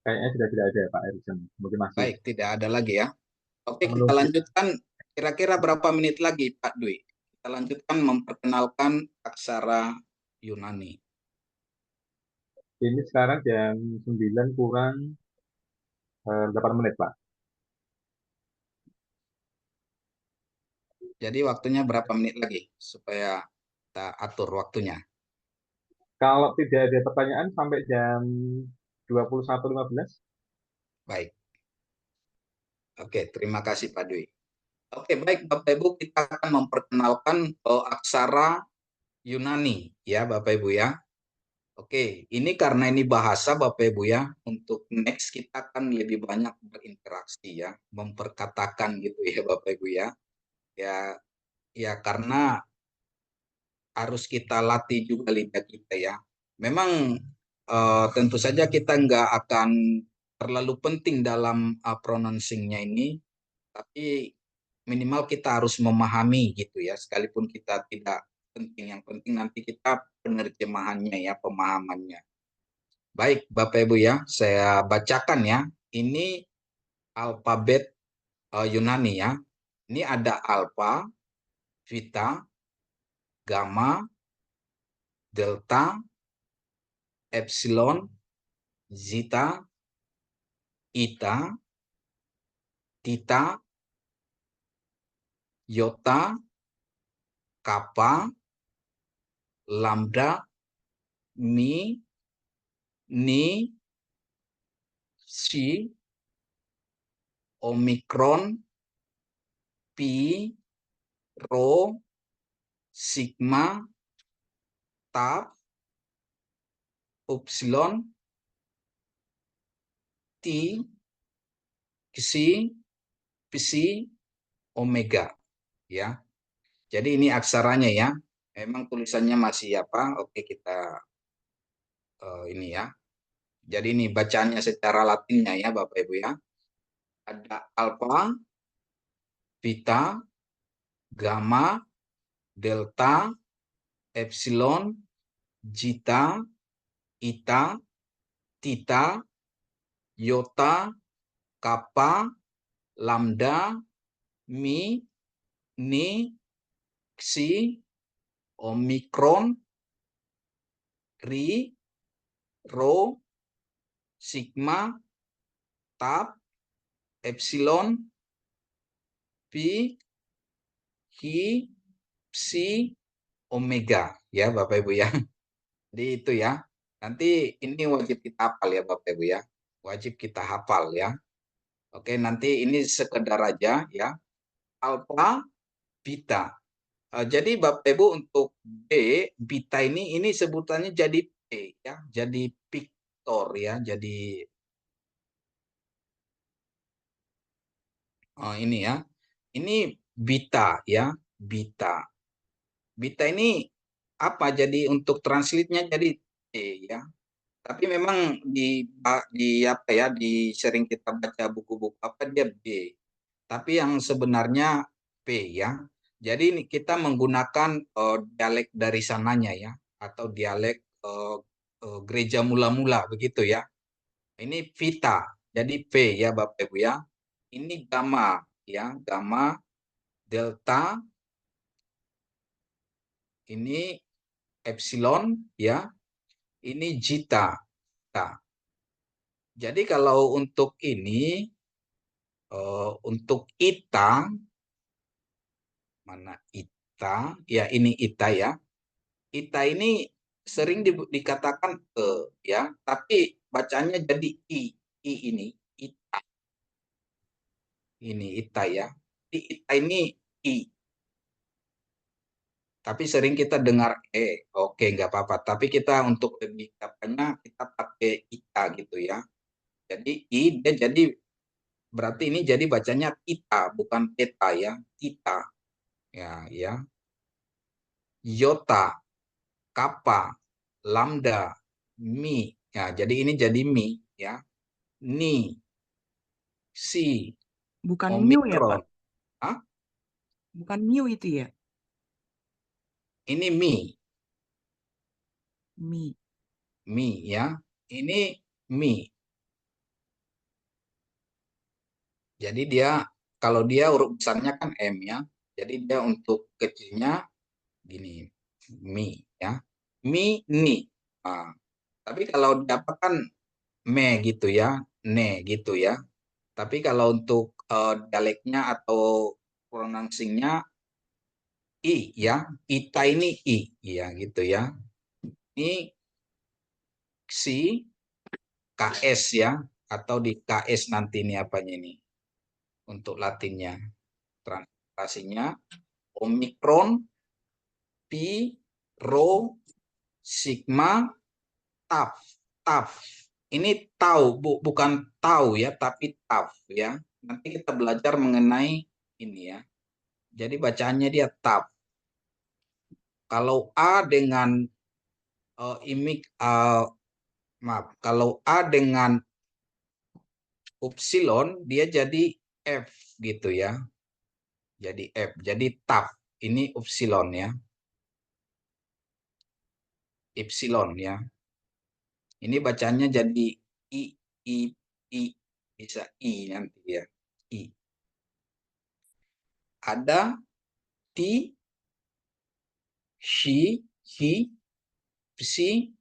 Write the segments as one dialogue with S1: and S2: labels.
S1: Kayaknya sudah tidak ada ya Pak Erikson. Mungkin masih
S2: Baik, tidak ada lagi ya. Oke, kita
S1: menunggu.
S2: lanjutkan. Kira-kira berapa menit lagi, Pak Dwi? Kita lanjutkan memperkenalkan aksara Yunani.
S1: Ini sekarang jam 9 kurang 8 menit Pak.
S2: Jadi waktunya berapa menit lagi supaya kita atur waktunya?
S1: Kalau tidak ada pertanyaan sampai jam 21.15.
S2: Baik. Oke, terima kasih Pak Dwi. Oke, baik Bapak Ibu, kita akan memperkenalkan aksara Yunani ya Bapak Ibu ya. Oke, ini karena ini bahasa Bapak Ibu ya, untuk next kita akan lebih banyak berinteraksi ya, memperkatakan gitu ya Bapak Ibu ya. Ya, ya karena harus kita latih juga lidah kita ya. Memang tentu saja kita nggak akan terlalu penting dalam pronouncing-nya ini, tapi minimal kita harus memahami gitu ya, sekalipun kita tidak penting. Yang penting nanti kita penerjemahannya ya, pemahamannya. Baik, Bapak Ibu ya, saya bacakan ya. Ini alfabet Yunani ya. Ini ada alfa, beta, gamma, delta, epsilon, zeta, eta, theta, iota, kappa, lambda, mi, ni, si, omikron, pi, rho, sigma, tau, epsilon, t, xi, psi, omega ya. Jadi ini aksaranya ya. Memang tulisannya masih apa? Oke, kita ini ya. Jadi ini bacaannya secara Latinnya ya Bapak Ibu ya. Ada alfa, beta, gamma, delta, epsilon, zeta, eta, theta, iota, kappa, lambda, mi, ni, xi, omikron, ri, rho, sigma, tau, epsilon, pi, hi, psi, omega ya Bapak Ibu ya. Jadi itu ya. Nanti ini wajib kita hafal ya Bapak Ibu ya. Wajib kita hafal ya. Oke, nanti ini sekedar aja ya. Alfa, beta. Jadi Bapak Ibu untuk B, beta ini sebutannya jadi P ya. Jadi Victor ya. Jadi ini ya. Ini beta ya, beta. Beta ini apa? Jadi untuk translate-nya jadi T ya. Tapi memang di apa ya, di sering kita baca buku-buku apa dia B. Tapi yang sebenarnya P ya. Jadi ini kita menggunakan dialek dari sananya ya, atau dialek gereja mula-mula begitu ya. Ini Vita, jadi P ya Bapak Ibu ya. Ini gamma ya, gamma, delta, ini epsilon ya, ini zeta. Nah, jadi kalau untuk ini untuk ita, mana ita? Ya ini ita ya. Ita ini sering dikatakan ya, tapi bacanya jadi i. I ini ita. Ini ita ya. Di ita ini i. Tapi sering kita dengar oke nggak apa-apa. Tapi kita untuk lebih apanya kita pakai ita gitu ya. Jadi i dia jadi berarti ini jadi bacanya ita bukan teta ya. Ita ya ya. Iota, kappa, lambda, mi. Ya, jadi ini jadi mi ya. Ni, si,
S3: Bukan Miu ya, Pak?
S2: omikron. Hah?
S3: Bukan Miu itu ya?
S2: Ini mi,
S3: Mi.
S2: mi ya. Ini mi. Jadi dia, kalau dia huruf besarnya kan M ya. Jadi dia untuk kecilnya gini, mi ya. Mi, ni. Nah, tapi kalau dapat kan me gitu ya, ne gitu ya. Tapi kalau untuk dialeknya atau pronouncingnya i ya, ita ini i ya gitu ya. Ini si KS ya, atau di KS nanti ini apanya ini untuk Latinnya. Translasinya Omikron, Pi, Rho, Sigma, Taf. Taf. Ini tahu, bukan tahu ya, tapi taf ya. Nanti kita belajar mengenai ini ya. Jadi bacaannya dia taf. Kalau A dengan maaf, kalau A dengan upsilon dia jadi F gitu ya. Jadi F, jadi taf. Ini upsilon ya. Epsilon ya. Ini bacanya jadi I, I, I. Bisa I nanti ya. I. Ada T, she, he, psi,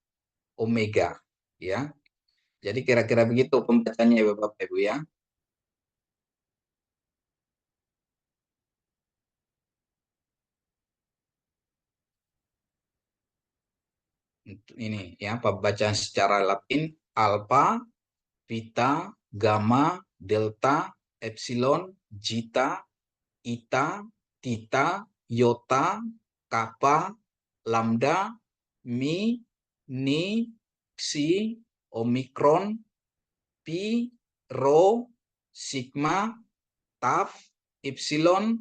S2: omega. Ya. Jadi kira-kira begitu pembacanya ya Bapak Ibu ya. Ini ya pembacaan secara Latin alpha, beta, gamma, delta, epsilon, zeta, eta, theta, iota, kappa, lambda, mi, ni, psi, omikron, pi, rho, sigma, taf, epsilon,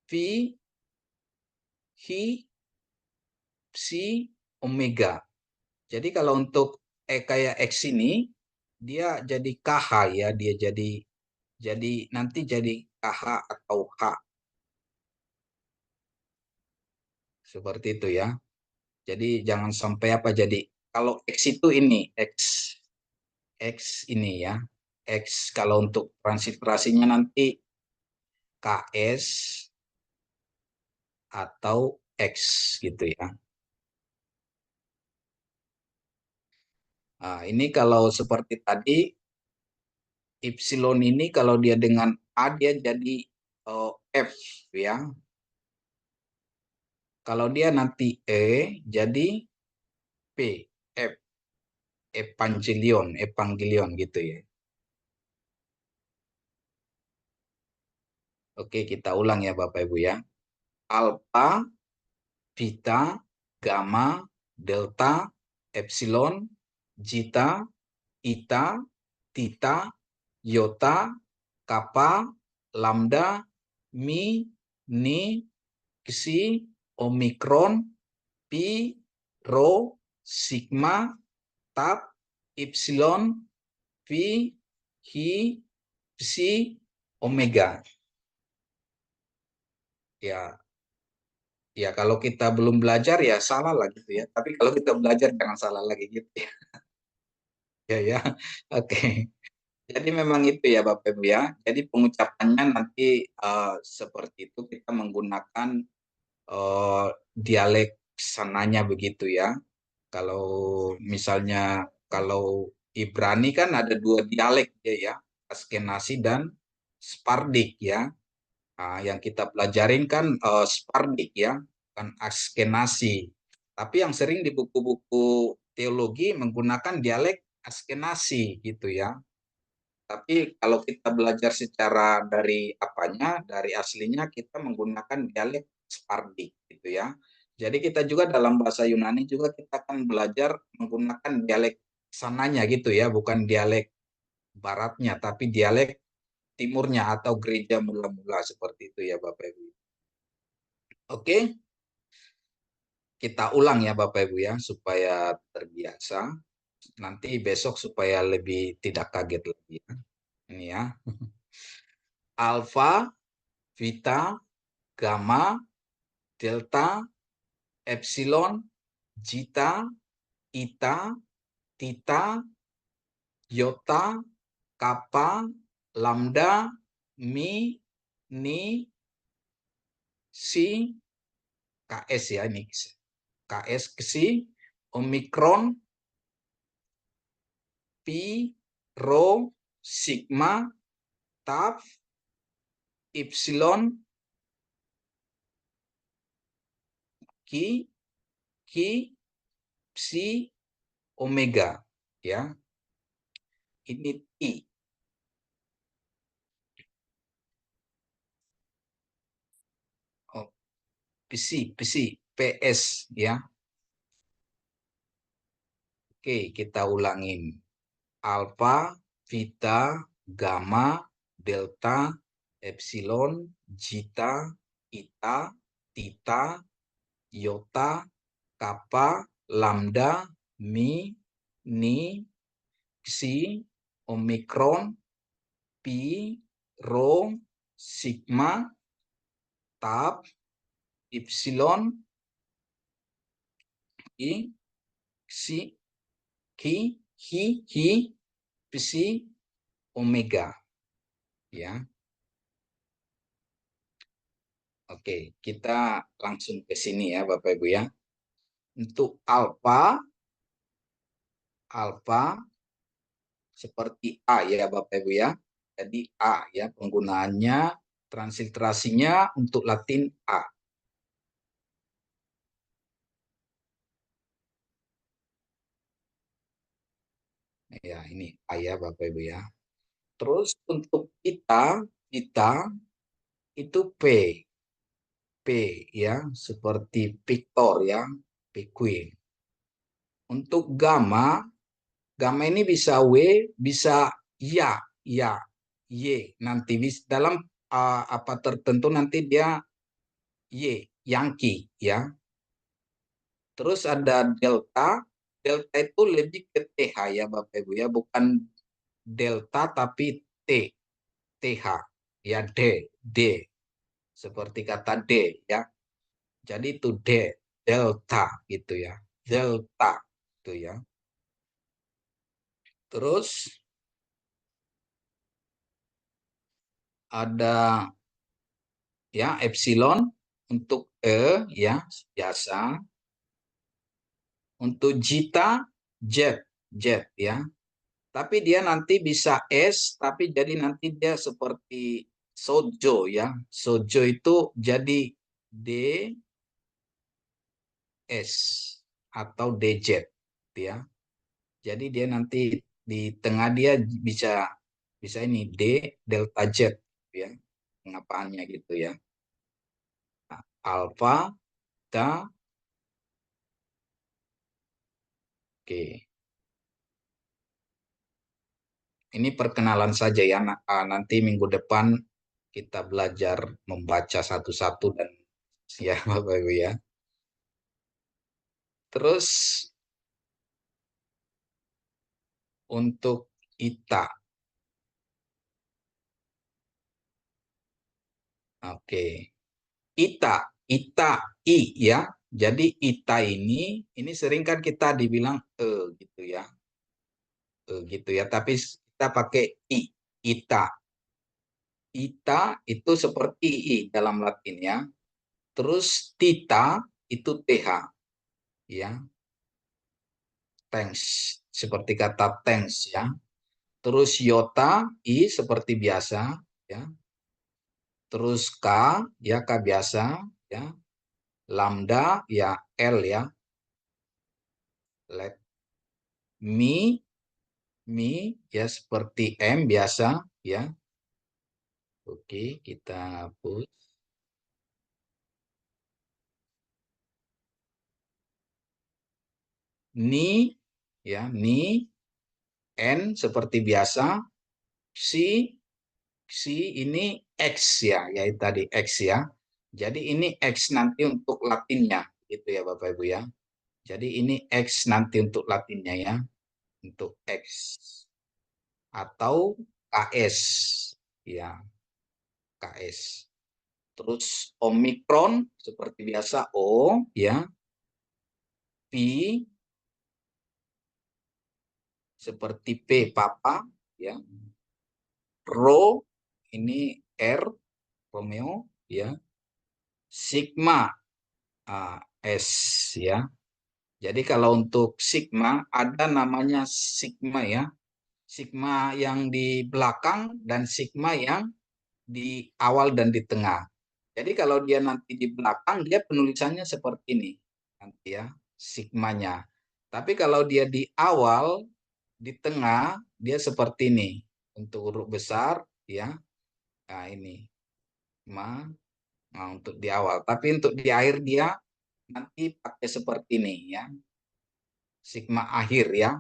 S2: phi, hi, psi, omega. Jadi kalau untuk kayak X ini dia jadi KH ya, dia jadi nanti jadi KH atau H. Seperti itu ya. Jadi jangan sampai apa jadi kalau X itu ini X ini ya. X kalau untuk transliterasinya nanti KS atau X gitu ya. Nah, ini kalau seperti tadi epsilon ini kalau dia dengan A dia jadi F ya. Kalau dia nanti E jadi P, F, Evangelion gitu ya. Oke, kita ulang ya Bapak Ibu ya. Alpha, beta, gamma, delta, epsilon, zeta, eta, theta, iota, kappa, lambda, mi, ni, xi, omikron, pi, rho, sigma, tap, epsilon, phi, hi, psi, omega. Ya, ya kalau kita belum belajar ya salah lah gitu ya. Tapi kalau kita belajar jangan salah lagi gitu ya. Ya ya. Oke. Jadi memang itu ya Bapak Ibu ya. Jadi pengucapannya nanti seperti itu kita menggunakan dialek sananya begitu ya. Kalau misalnya kalau Ibrani kan ada dua dialek ya, Askenazi dan Sephardic ya. Nah, yang kita pelajarin kan Sephardic ya, kan Askenazi. Tapi yang sering di buku-buku teologi menggunakan dialek Askenazi gitu ya. Tapi kalau kita belajar secara dari apanya, dari aslinya kita menggunakan dialek Sephardic gitu ya. Jadi kita juga dalam bahasa Yunani juga kita akan belajar menggunakan dialek sananya gitu ya, bukan dialek baratnya, tapi dialek timurnya atau gereja mula-mula seperti itu ya Bapak Ibu. Oke, kita ulang ya Bapak Ibu ya supaya terbiasa. Nanti besok supaya lebih tidak kaget lagi ya. Ini ya. Alfa, beta, gamma, delta, epsilon, zeta, eta, theta, iota, kappa, lambda, mi, ni, si, ks ya ini. Ks, si, omikron, pi, rho, sigma, taf, epsilon, ki, psi, omega ya. Ini T. Oh, psi, PS ya. Oke, kita ulangin. Alpha, beta, gamma, delta, epsilon, zeta, eta, theta, iota, kappa, lambda, mi, ni, psi, omikron, pi, rho, sigma, tau, epsilon, i, psi, hi, psi, omega ya. Oke, kita langsung ke sini ya Bapak Ibu ya. Untuk alfa seperti A ya Bapak Ibu ya. Jadi A ya penggunaannya, transliterasinya untuk Latin A. Ya, ini A ya Bapak Ibu ya. Terus untuk kita itu P ya, seperti Victor ya, Queen. Untuk gamma ini bisa W, bisa Y, nanti dalam apa tertentu nanti dia Y, Yankee ya. Terus ada delta itu lebih ke TH ya Bapak Ibu ya, bukan delta tapi TH ya, D seperti kata D ya. Jadi itu delta gitu ya, delta itu ya. Terus ada ya epsilon untuk ya biasa. Untuk zeta, Z ya. Tapi dia nanti bisa S, tapi jadi nanti dia seperti sojo ya. Sojo itu jadi D S atau DZ ya. Jadi dia nanti di tengah dia bisa ini D delta Z ya. Pengapaannya gitu ya. Nah, alfa, beta, oke. Ini perkenalan saja ya. Nanti minggu depan kita belajar membaca satu-satu dan ya Bapak Ibu ya. Terus untuk ITA. Oke. ITA I ya. Jadi ITA ini sering kan kita dibilang gitu ya. Gitu ya, tapi kita pakai ITA. ITA itu seperti I dalam Latin ya. Terus tita itu TH ya. Thanks seperti kata thanks ya. Terus iota I seperti biasa ya. Terus K ya K biasa ya. Lambda ya L ya. Let mi ya seperti M biasa ya. Oke, kita hapus. Ni ya, ni N seperti biasa. Si ini X ya, yaitu tadi X ya. Jadi ini X nanti untuk Latinnya gitu ya Bapak Ibu ya. Jadi ini X nanti untuk Latinnya ya. Untuk X atau KS ya, KS. Terus Omikron seperti biasa O ya. P seperti P Papa ya. Rho ini R Romeo ya. Sigma S ya. Jadi kalau untuk sigma ada namanya sigma ya. Sigma yang di belakang dan sigma yang di awal dan di tengah. Jadi kalau dia nanti di belakang dia penulisannya seperti ini nanti ya, sigmanya. Tapi kalau dia di awal, di tengah dia seperti ini. Untuk huruf besar ya. Nah, ini sigma. Nah, untuk di awal. Tapi untuk di akhir dia nanti pakai seperti ini ya. Sigma akhir ya.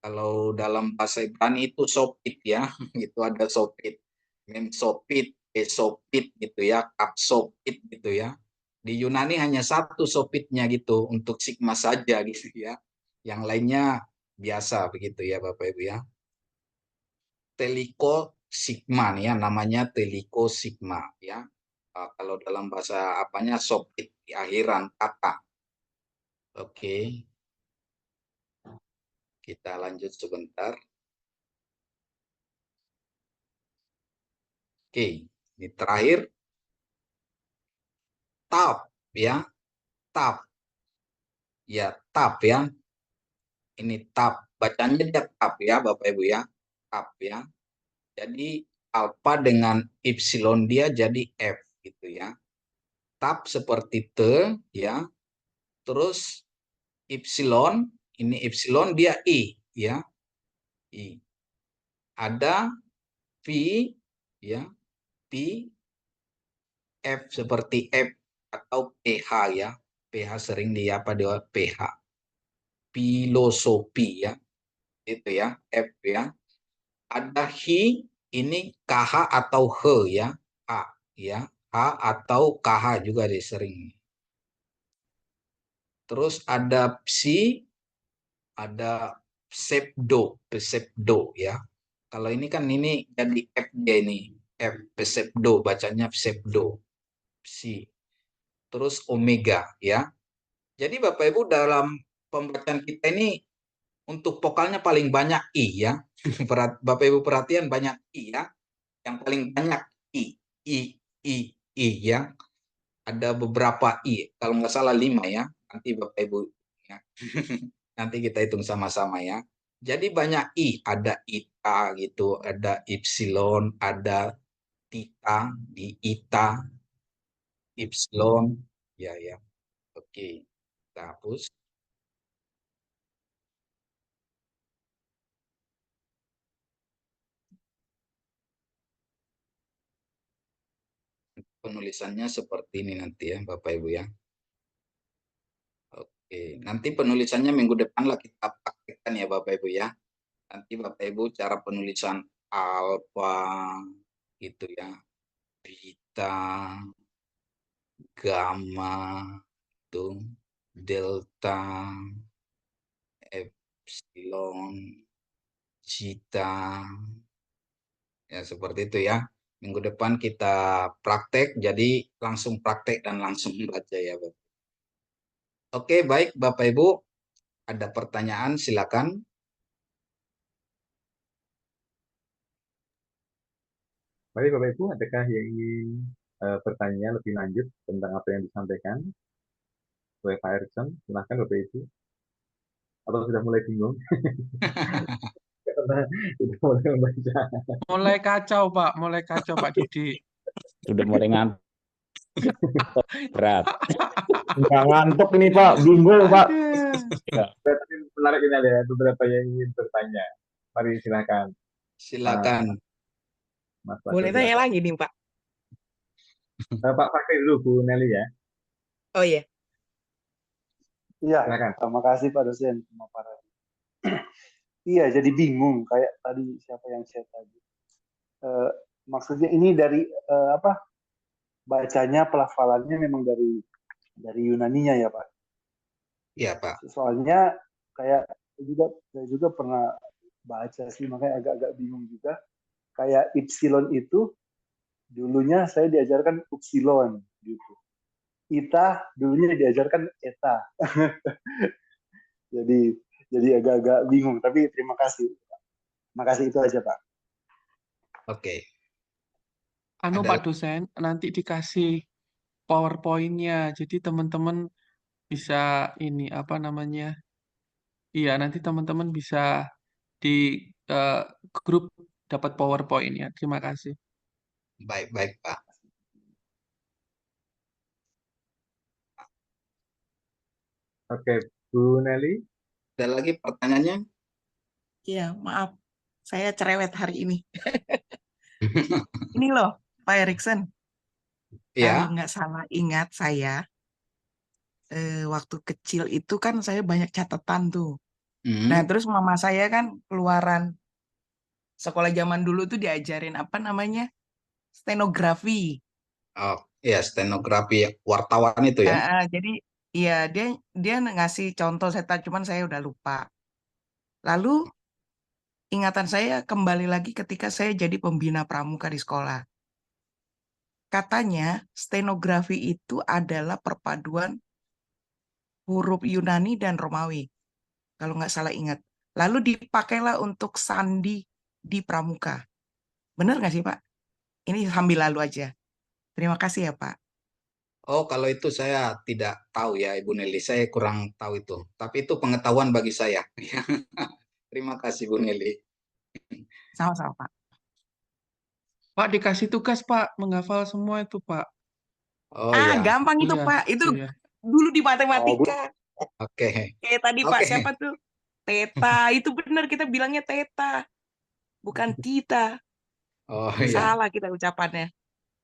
S2: Kalau dalam bahasa Ibrani itu sopit ya. Itu ada sopit. Mem sopit, sopit gitu ya, kap sopit gitu ya. Di Yunani hanya satu sopitnya gitu untuk sigma saja gitu ya. Yang lainnya biasa begitu ya Bapak Ibu ya. Teliko sigma nih ya, namanya teliko sigma ya. Kalau dalam bahasa apanya sopit di akhiran kata. Oke. Kita lanjut sebentar. Oke, ini terakhir tap ya, tap. Ya, tap ya. Ini tap. Bacanya dia tap ya, Bapak Ibu ya. Tap ya. Jadi alfa dengan epsilon dia jadi F gitu ya. Tap seperti T ya. Terus epsilon, ini epsilon dia I ya. I. Ada V ya. P F seperti F atau PH ya. PH sering di apa di PH. Filosofi ya. Itu ya, F ya. Ada hi, ini KH atau he ya. H ya. H atau KH juga sering. Terus ada psi, ada pseudo ya. Kalau ini kan ini jadi FJ ini. F pseudo bacanya pseudo. Psi. Terus omega ya. Jadi Bapak Ibu dalam pembacaan kita ini untuk vokalnya paling banyak I ya. Bapak Ibu perhatian banyak I ya. Yang paling banyak I. I ya. Ada beberapa I. Kalau nggak salah 5 ya. Nanti Bapak Ibu ya. Nanti kita hitung sama-sama ya. Jadi banyak I. Ada ita gitu. Ada epsilon. Ada tita. Di ita. Epsilon. Ya ya. Oke. Kita hapus. Penulisannya seperti ini nanti ya Bapak Ibu ya. Oke, nanti penulisannya minggu depan lah kita praktekkan ya Bapak Ibu ya. Nanti Bapak Ibu cara penulisan alfa gitu ya. Beta, gamma, itu delta, epsilon, zeta. Ya seperti itu ya. Minggu depan kita praktek, jadi langsung praktek dan langsung baca ya Bapak. Oke, baik Bapak Ibu. Ada pertanyaan silakan.
S1: Baik Bapak Ibu, adakah yang ingin bertanya lebih lanjut tentang apa yang disampaikan oleh Pak Erikson? Silahkan Bapak Ibu. Atau sudah mulai bingung? Karena sudah mulai membaca.
S4: Mulai kacau Pak Didi.
S5: Sudah mulai ngantuk. Berat.
S6: Nggak ngantuk ini Pak, bingung Pak.
S1: Tapi menarik ini ada beberapa yang ingin bertanya. Mari silakan.
S2: Silakan.
S1: Mas
S3: Boleh
S1: Fakir,
S3: tanya
S1: silakan.
S3: lagi nih, Pak.
S1: Pak Fakir dulu, Bu Nelly ya.
S3: Oh iya.
S6: Iya,
S1: Silakan.
S6: terima kasih Pak dosen. Terima kasih. Iya, jadi bingung kayak tadi siapa yang share tadi. Maksudnya ini dari apa? Bacanya pelafalannya memang dari Yunaninya ya Pak.
S2: Iya Pak.
S6: Soalnya kayak saya juga pernah baca sih, makanya agak-agak bingung juga. Kayak epsilon itu dulunya saya diajarkan upsilon gitu. Ita dulunya diajarkan eta. jadi agak-agak bingung, tapi terima kasih. Makasih itu aja Pak.
S2: Oke.
S4: Anu
S2: Ada
S4: Pak dosen, nanti dikasih PowerPoint-nya. Jadi teman-teman bisa ini apa namanya? Iya, nanti teman-teman bisa di eh, grup dapat PowerPoint-nya. Terima kasih.
S2: baik-baik, Pak.
S1: Oke, Bu Nelly.
S2: Ada lagi pertanyaannya?
S3: Iya, maaf. Saya cerewet hari ini. Ini loh, Pak Erikson. Kalau
S2: Ya.
S3: nggak salah ingat saya, waktu kecil itu kan saya banyak catatan tuh. Nah,
S2: Hmm.
S3: terus mama saya kan keluaran sekolah zaman dulu tuh diajarin apa namanya? Stenografi.
S2: Oh, ya stenografi wartawan itu ya.
S3: Jadi iya dia dia ngasih contoh cuman saya udah lupa. Lalu ingatan saya kembali lagi ketika saya jadi pembina pramuka di sekolah. Katanya stenografi itu adalah perpaduan huruf Yunani dan Romawi, kalau nggak salah ingat. Lalu dipakailah untuk sandi di pramuka. Benar nggak sih, Pak? Ini sambil lalu aja. Terima kasih ya, Pak.
S2: Oh, kalau itu saya tidak tahu ya, Ibu Nelly. Saya kurang tahu itu. Tapi itu pengetahuan bagi saya. Terima kasih, Bu Nelly.
S3: Sama-sama, Pak.
S4: Pak dikasih tugas Pak menghafal semua itu Pak.
S2: Oh ya,
S3: Gampang itu,
S4: Iya,
S3: Pak. Itu
S4: iya.
S3: dulu di
S6: Aduh,
S3: matematika.
S2: oke,
S3: Kayak tadi, Pak,
S2: oke,
S3: siapa tuh? Teta. Itu benar kita bilangnya teta, bukan tita.
S2: oh ya,
S3: Salah kita ucapannya.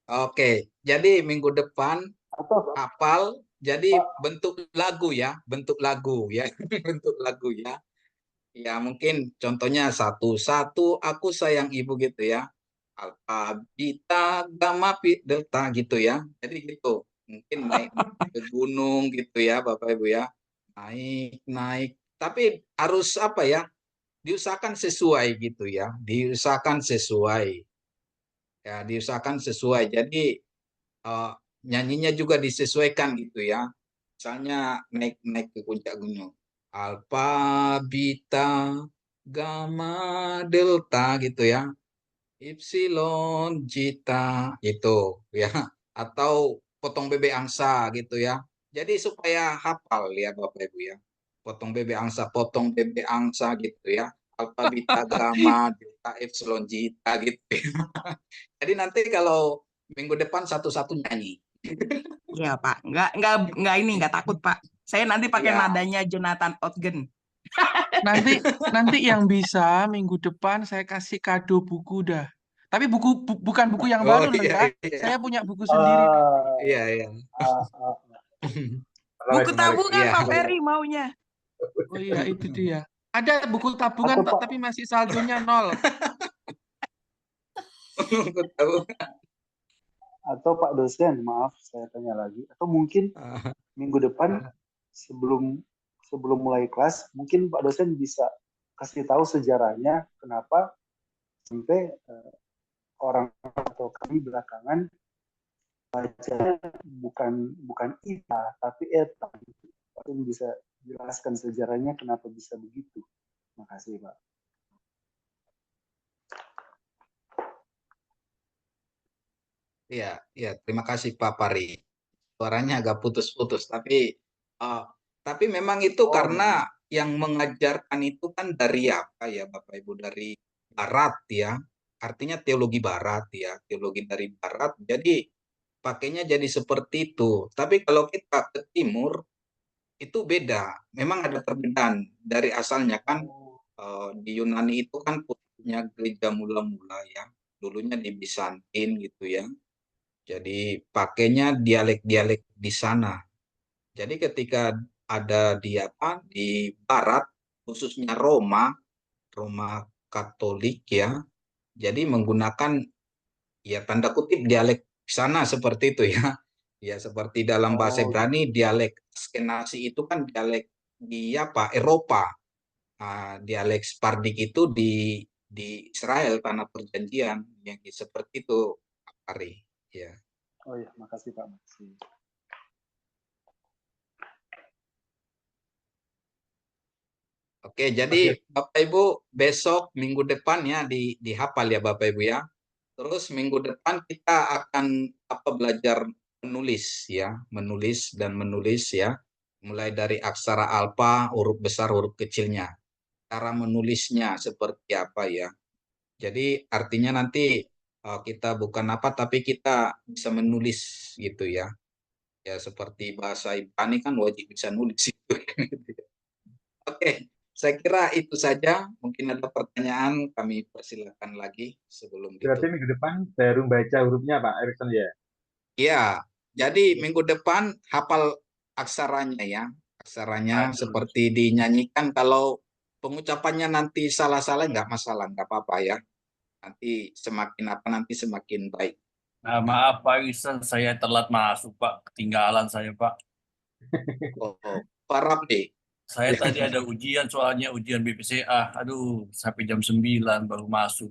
S2: oke. Jadi minggu depan
S6: atau
S2: hafal. Jadi
S6: Pak,
S2: bentuk lagu ya, bentuk lagu ya, bentuk lagu ya. Ya mungkin contohnya satu-satu aku sayang ibu gitu ya. Alfa, beta, gamma, delta gitu ya. Jadi gitu. Mungkin naik ke gunung gitu ya Bapak Ibu ya. Naik, naik. Tapi harus apa ya? Diusahakan sesuai gitu ya. Diusahakan sesuai. Ya, diusahakan sesuai. Jadi eh, nyanyinya juga disesuaikan gitu ya. Misalnya naik-naik ke puncak gunung. Alfa, beta, gamma, delta gitu ya. Epsilon, Zeta gitu ya, atau potong bebek angsa gitu ya. Jadi supaya hafal ya Bapak Ibu ya. Potong bebek angsa gitu ya. Alfa, beta, gamma, delta, epsilon, Zeta gitu ya. Jadi nanti kalau minggu depan satu-satu nyanyi.
S3: Iya, Pak. Nggak takut, Pak. Saya nanti pakai
S2: Ya.
S3: nadanya Jonathan Otgen.
S4: Nanti nanti yang bisa minggu depan saya kasih kado buku dah. Tapi bukan buku yang
S2: Oh
S4: baru loh
S2: iya
S4: ya.
S2: iya.
S4: Saya punya buku sendiri nanti.
S2: Iya iya.
S6: ah, ah,
S1: Menarik,
S3: Buku
S1: menarik.
S3: tabungan
S2: Iya.
S3: Pak Ferry maunya.
S4: Oh iya itu dia. Ada buku tabungan
S6: atau
S4: Pak,
S6: Pak
S4: tapi masih saldonya 0.
S2: Aku tahu.
S6: atau Pak dosen, maaf saya tanya lagi, atau mungkin minggu depan sebelum sebelum mulai kelas, mungkin Pak dosen bisa kasih tahu sejarahnya kenapa sampai orang atau kami belakangan baca bukan bukan ita tapi eta. Pak dosen bisa jelaskan sejarahnya kenapa bisa begitu. Terima kasih Pak.
S2: Iya, iya, terima kasih Pak Pari. Suaranya agak putus-putus, tapi memang itu
S6: Oh
S2: karena
S6: iya.
S2: yang mengajarkan itu kan dari apa ya Bapak Ibu, dari Barat ya. Artinya teologi Barat ya, teologi dari Barat. Jadi pakainya jadi seperti itu. Tapi kalau kita ke Timur itu beda. Memang ada perbedaan dari asalnya kan. Di Yunani itu kan pusatnya gereja mula-mula ya. Dulunya di Bizantin gitu ya. Jadi pakainya dialek-dialek di sana. Jadi ketika ada di apa di Barat, khususnya Roma, Roma Katolik ya, jadi menggunakan ya tanda kutip dialek sana seperti itu ya. Ya seperti dalam bahasa
S6: Oh
S2: Ibrani dialek Askenasi itu kan dialek di apa Eropa. Dialek Sephardic itu di Israel tanah perjanjian yang seperti itu Ari ya.
S6: oh ya, makasih Pak. Makasih.
S2: Oke, jadi
S1: Oke,
S2: Bapak Ibu besok minggu depan ya dihafal ya Bapak Ibu ya. Terus minggu depan kita akan belajar menulis ya, menulis dan menulis ya. Mulai dari aksara alfa, huruf besar, huruf kecilnya. Cara menulisnya seperti apa ya. Jadi artinya nanti kita bukan tapi kita bisa menulis gitu ya. Ya seperti bahasa Ibrani kan wajib bisa nulis itu. Oke, saya kira itu saja. Mungkin ada pertanyaan, kami persilakan lagi sebelum
S1: Berarti
S2: ditutup.
S1: minggu depan baru baca hurufnya Pak Erikson ya.
S2: Ya, jadi minggu depan hafal aksaranya ya. Aksaranya
S1: Aduh.
S2: seperti dinyanyikan, kalau pengucapannya nanti salah-salah nggak masalah, nggak apa-apa ya. Nanti nanti semakin baik.
S7: Nah, maaf Pak Iksan, saya telat masuk Pak, ketinggalan saya Pak.
S2: Oh, Pak Ramli.
S7: Saya tadi ada ujian, soalnya ujian BPCA. Aduh, sampai jam 9 baru masuk.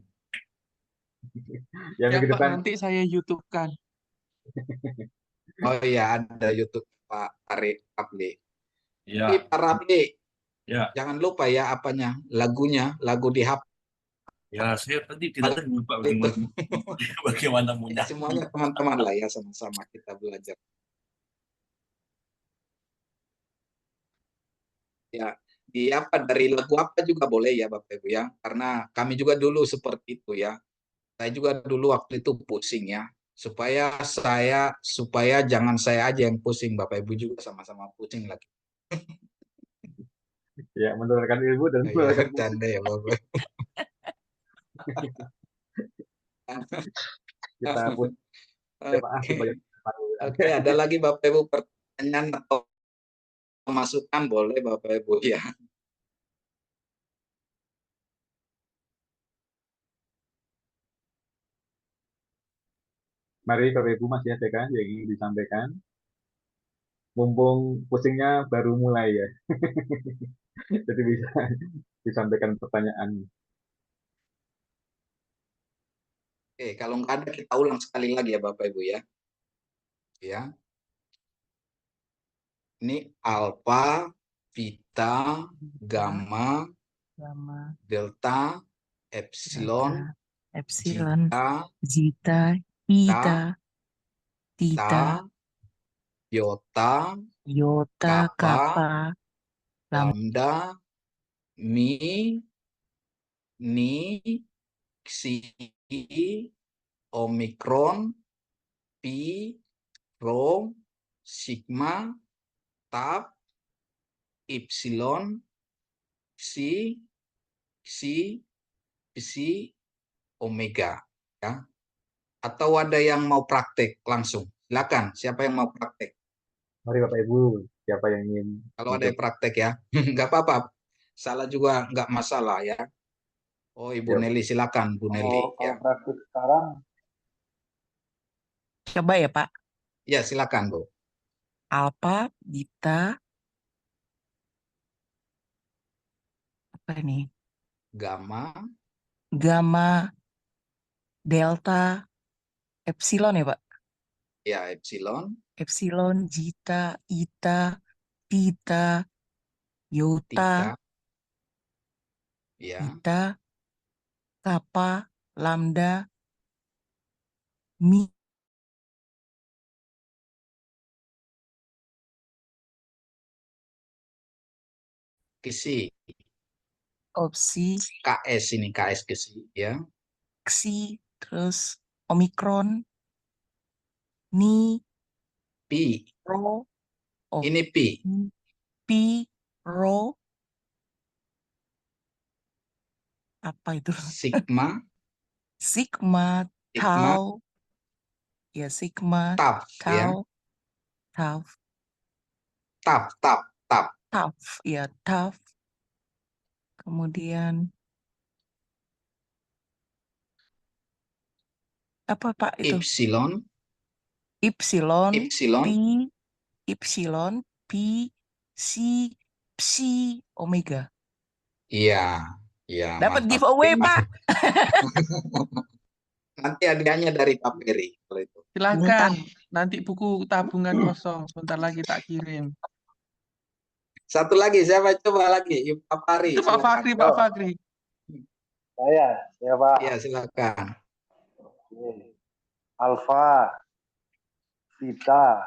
S1: Ya
S4: Ya
S1: minggu
S4: Pak,
S1: depan
S4: nanti saya YouTube-kan.
S2: Oh iya, ada YouTube Pak Ramli. Tapi
S7: Ya,
S2: Pak Ramli,
S7: ya,
S2: jangan lupa ya lagunya, lagu di HP
S7: ya. Saya tadi tidak tahu Pak
S2: itu.
S7: bagaimana mau
S2: Ya,
S7: nyanyi.
S2: semuanya teman-teman lah ya, sama-sama kita belajar. Ya, dari lagu apa juga boleh ya Bapak Ibu ya, karena kami juga dulu seperti itu ya. Saya juga dulu waktu itu pusing ya, supaya jangan saya aja yang pusing, Bapak Ibu juga sama-sama pusing lagi.
S1: ya menularkan ilmu dan
S2: Ya,
S1: menularkan musik.
S2: canda ya Bapak.
S1: Kita pun maaf
S2: Oke.
S1: sebagai
S2: Oke, ada lagi Bapak Ibu pertanyaan atau masukan, boleh Bapak Ibu ya.
S1: Mari Bapak Ibu masih ada kan yang ingin disampaikan. Mumpung pusingnya baru mulai ya. Jadi bisa disampaikan pertanyaan.
S2: Oke, kalau nggak ada kita ulang sekali lagi ya Bapak Ibu ya. Ya. Ini alfa, beta, gamma,
S3: Gamma,
S2: delta, epsilon,
S3: delta, epsilon,
S2: zeta,
S3: zeta,
S2: ta,
S3: eta, theta,
S2: ta, iota,
S3: iota,
S2: kappa,
S3: kappa,
S2: lambda, mi, ni, xi, omikron, pi, rho, sigma, tau, epsilon, psi, xi, psi, omega. Ya. Atau ada yang mau praktek langsung? Silakan, siapa yang mau praktek?
S1: Mari Bapak Ibu, siapa yang ingin
S2: Kalau ada yang
S1: mencoba?
S2: praktek ya, nggak apa-apa. Salah juga nggak masalah ya. Oh, Ibu
S1: Ya,
S2: Nelly, silakan Bu Nelly.
S6: Kalau
S2: Ya,
S6: praktik sekarang,
S3: Coba ya Pak.
S2: ya silakan Bu.
S3: Alpha, beta, apa ini?
S2: Gamma,
S3: Gamma, delta, epsilon ya Pak.
S2: ya epsilon,
S3: Epsilon, zeta, eta, theta, iota,
S2: theta, ya,
S3: theta, kappa, lambda, mi,
S2: kisi,
S3: opsi,
S2: KS ini KS kisi, ya,
S3: xi, terus omikron, ni,
S2: pi,
S3: rho, oh,
S2: ini pi,
S3: pi, rho, apa itu?
S2: sigma,
S3: Sigma,
S2: sigma,
S3: tau, ya sigma,
S2: tau, ya,
S3: tau, tau,
S2: tau,
S3: tau, ya tau. Kemudian apa Pak itu?
S2: epsilon,
S3: Epsilon,
S2: epsilon,
S3: pi, epsilon, pi, si, psi, omega.
S2: iya, iya,
S3: Dapat
S2: mantap.
S3: giveaway
S2: Terima.
S3: Pak.
S2: Nanti hadiahnya dari Pak Peri kalau itu.
S4: Silakan, nanti buku tabungan kosong, sebentar lagi tak kirim.
S2: Satu lagi, siapa coba lagi? Pak Pari,
S4: Itu Pak
S2: silakan.
S4: Fakri, Pak Fakri.
S6: saya Pak.
S2: Iya, silakan.
S6: Alfa, Theta,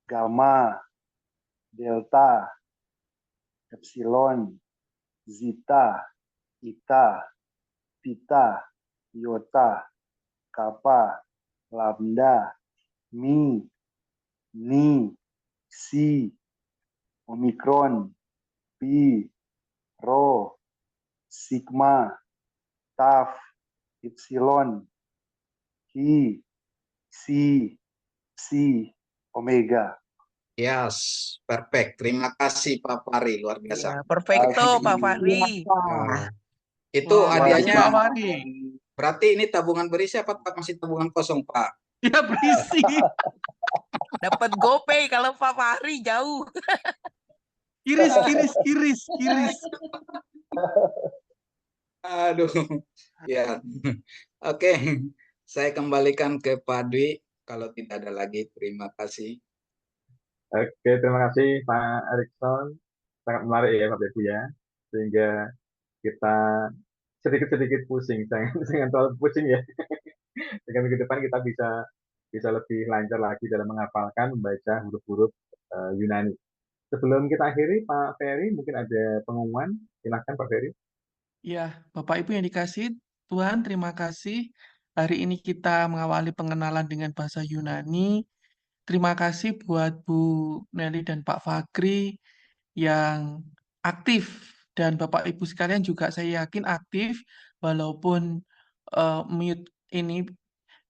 S6: Gamma, Delta, Epsilon, Zeta, Eta, Theta, Iota, Kappa, Lambda, Mi, Ni, Si, Omicron, Pi, Rho, Sigma, Tau, Epsilon, Chi, Psi, Psi, Omega.
S2: Yes, perfect. Terima kasih Pak Fahri, luar biasa.
S3: Ya, perfecto Pak Fahri.
S2: Nah, itu
S4: Wah, makasih
S2: hadiahnya
S4: Pak Fahri.
S2: berarti ini tabungan berisi apa Pak? Masih tabungan kosong Pak?
S4: Ya berisi.
S3: Dapat GoPay kalau Pak Fahri jauh.
S4: Kiris.
S2: Aduh, ya. Oke, saya kembalikan ke Pak Dwi. Kalau tidak ada lagi, terima kasih.
S1: Oke, terima kasih Pak Erikson. Sangat menarik ya Bapak Ibu ya. Sehingga kita sedikit-sedikit pusing, jangan terlalu pusing ya. Dengan minggu depan kita bisa lebih lancar lagi dalam menghafalkan, membaca huruf-huruf Yunani. Sebelum kita akhiri, Pak Ferry, mungkin ada pengumuman. Silakan Pak Ferry.
S4: Ya, Bapak Ibu yang dikasih Tuhan, terima kasih. Hari ini kita mengawali pengenalan dengan bahasa Yunani. Terima kasih buat Bu Nelly dan Pak Fakri yang aktif. Dan Bapak Ibu sekalian juga saya yakin aktif, walaupun mute ini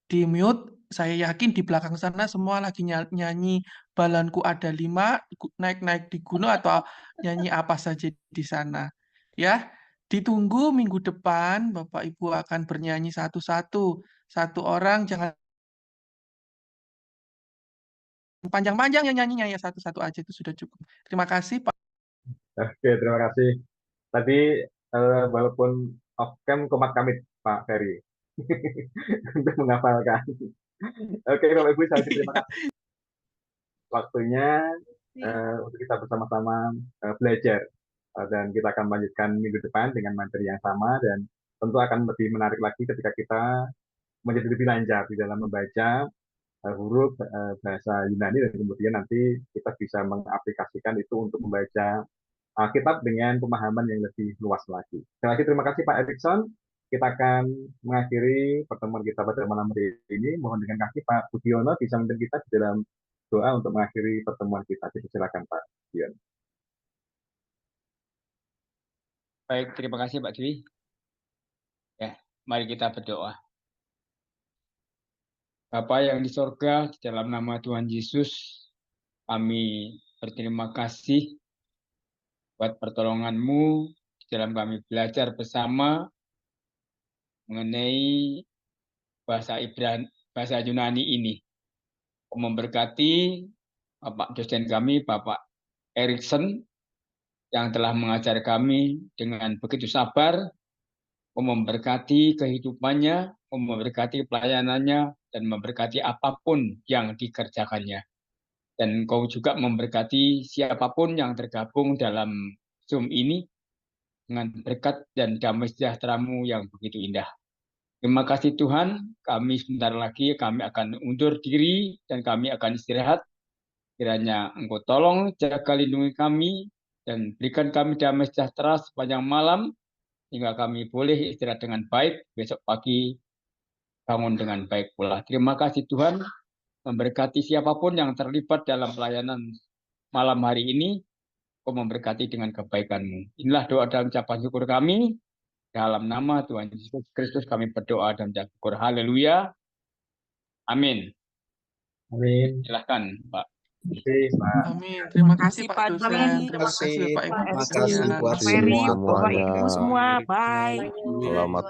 S4: di mute, saya yakin di belakang sana semua lagi nyanyi Balanku Ada 5, naik-naik di gunung atau nyanyi apa saja di sana. Ya, ditunggu minggu depan Bapak Ibu akan bernyanyi satu-satu. Satu orang jangan panjang-panjang yang nyanyinya, ya satu-satu aja itu sudah cukup. Terima kasih Pak.
S1: Oke, terima kasih. Tadi walaupun off-cam komat kamit Pak Ferry untuk menghafalkan. Oke, Bapak Ibu, saya terima kasih waktunya untuk kita bersama-sama belajar. Dan kita akan melanjutkan minggu depan dengan materi yang sama dan tentu akan lebih menarik lagi ketika kita menjadi lebih lancar di dalam membaca huruf bahasa Yunani dan kemudian nanti kita bisa mengaplikasikan itu untuk membaca Alkitab dengan pemahaman yang lebih luas lagi. Sekali lagi terima kasih Pak Erikson. Kita akan mengakhiri pertemuan kita pada malam hari ini. Mohon dengan kaki Pak Budiono bisa memimpin kita di dalam doa untuk mengakhiri pertemuan kita. Silakan Pak Budiono.
S5: Baik, terima kasih Pak Dwi. Ya, mari kita berdoa. Bapa yang di sorga, di dalam nama Tuhan Yesus, kami berterima kasih buat pertolongan-Mu di dalam kami belajar bersama mengenai bahasa Yunani ini. Memberkati Bapak dosen kami, Bapak Erikson, yang telah mengajar kami dengan begitu sabar, memberkati kehidupannya, memberkati pelayanannya, dan memberkati apapun yang dikerjakannya. Dan Engkau juga memberkati siapapun yang tergabung dalam Zoom ini dengan berkat dan damai sejahtera-Mu yang begitu indah. Terima kasih Tuhan, kami sebentar lagi kami akan undur diri dan kami akan istirahat. Kiranya Engkau tolong jaga lindungi kami dan berikan kami damai sejahtera sepanjang malam hingga kami boleh istirahat dengan baik, besok pagi bangun dengan baik pula. Terima kasih Tuhan, memberkati siapapun yang terlibat dalam pelayanan malam hari ini, Engkau memberkati dengan kebaikan-Mu. Inilah doa dan ucapan syukur kami. Dalam nama Tuhan Yesus Kristus kami berdoa dan bersyukur. Haleluya. Amin.
S1: Amin.
S5: Silahkan Pak.
S1: Terima kasih Pak.
S4: Amin. Terima kasih Pak
S3: Pak
S4: dosen.
S3: Dwi.
S4: Terima kasih Bapak Ibu
S2: Terima
S4: sekalian.
S2: kasih buat
S3: Pak Ferry,
S2: semua
S3: Bapak Ibu
S2: teman-teman.
S3: semua, bye.
S8: Selamat